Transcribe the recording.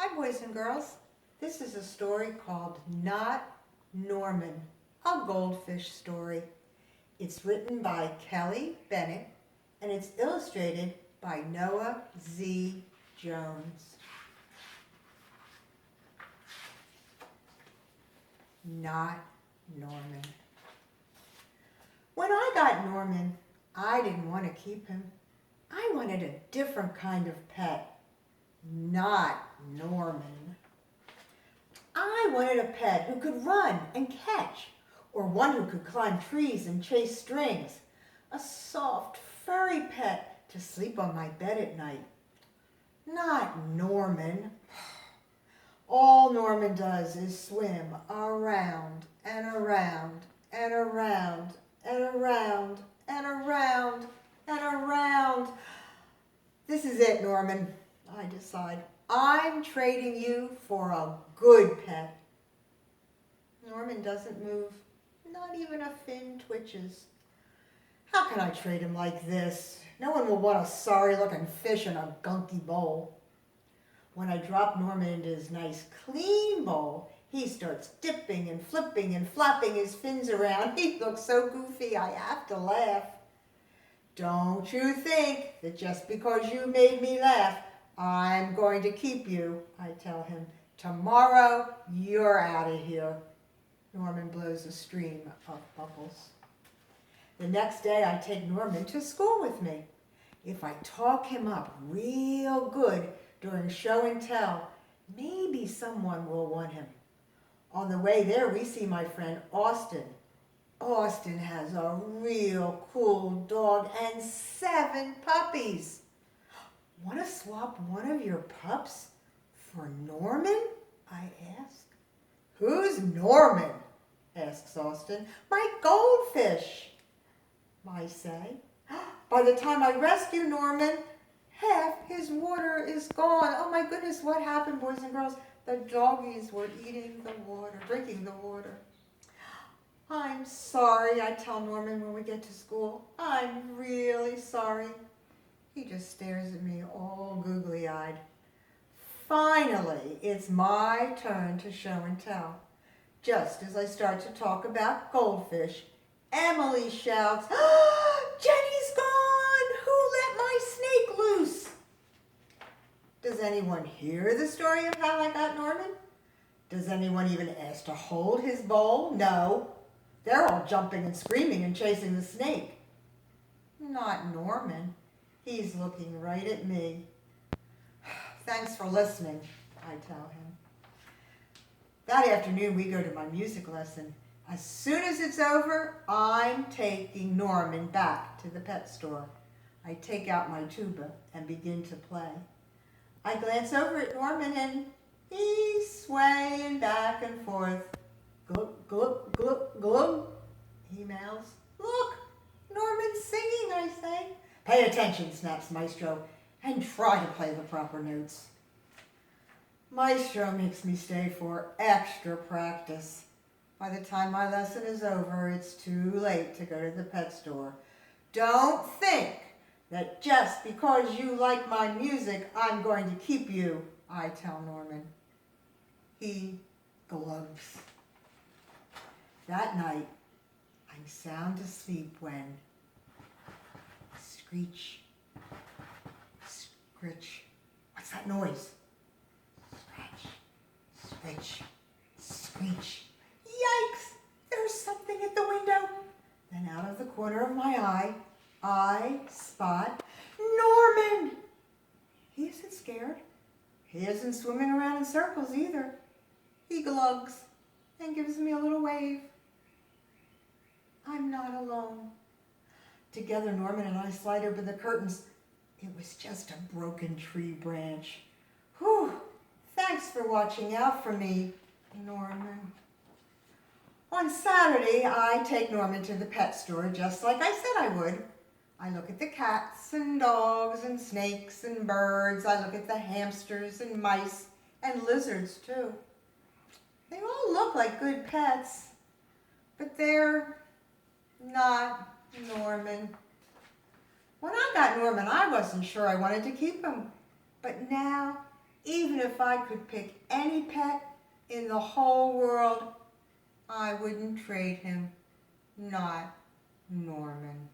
Hi, boys and girls. This is a story called Not Norman, a goldfish story. It's written by Kelly Bennett and it's illustrated by Noah Z. Jones. Not Norman. When I got Norman, I didn't want to keep him. I wanted a different kind of pet. Not Norman. I wanted a pet who could run and catch, or one who could climb trees and chase strings. A soft, furry pet to sleep on my bed at night. Not Norman. All Norman does is swim around and around and around and around and around and around. This is it, Norman, I decide. I'm trading you for a good pet. Norman doesn't move. Not even a fin twitches. How can I trade him like this? No one will want a sorry-looking fish in a gunky bowl. When I drop Norman into his nice, clean bowl, he starts dipping and flipping and flapping his fins around. He looks so goofy, I have to laugh. Don't you think that just because you made me laugh, I'm going to keep you, I tell him. Tomorrow, you're out of here. Norman blows a stream of bubbles. The next day, I take Norman to school with me. If I talk him up real good during show and tell, maybe someone will want him. On the way there, we see my friend Austin. Austin has a real cool dog and 7 puppies. Want to swap one of your pups for Norman? I ask. Who's Norman? Asks Austin. My goldfish, I say. By the time I rescue Norman, half his water is gone. Oh my goodness, what happened, boys and girls? The doggies were eating the water, drinking the water. I'm sorry, I tell Norman when we get to school. I'm really sorry. He just stares at me all googly-eyed. Finally, it's my turn to show and tell. Just as I start to talk about goldfish, Emily shouts, Jenny's gone! Who let my snake loose? Does anyone hear the story of how I got Norman? Does anyone even ask to hold his bowl? No. They're all jumping and screaming and chasing the snake. Not Norman. He's looking right at me. Thanks for listening, I tell him. That afternoon, we go to my music lesson. As soon as it's over, I'm taking Norman back to the pet store. I take out my tuba and begin to play. I glance over at Norman and he's swaying back and forth. Glug, glug, glug, glug, he mouths. Look, Norman's singing, I say. Pay attention, snaps Maestro, and try to play the proper notes. Maestro makes me stay for extra practice. By the time my lesson is over, it's too late to go to the pet store. Don't think that just because you like my music, I'm going to keep you, I tell Norman. He glugs. That night, I'm sound asleep when screech, scritch. What's that noise? Scratch, scritch, screech. Yikes! There's something at the window. Then out of the corner of my eye, I spot Norman. He isn't scared. He isn't swimming around in circles either. He glugs and gives me a little wave. I'm not alone. Together, Norman and I slide over the curtains. It was just a broken tree branch. Whew! Thanks for watching out for me, Norman. On Saturday, I take Norman to the pet store just like I said I would. I look at the cats and dogs and snakes and birds. I look at the hamsters and mice and lizards too. They all look like good pets, but they're not Norman. When I got Norman, I wasn't sure I wanted to keep him, but now Even if I could pick any pet in the whole world, I wouldn't trade him. Not Norman.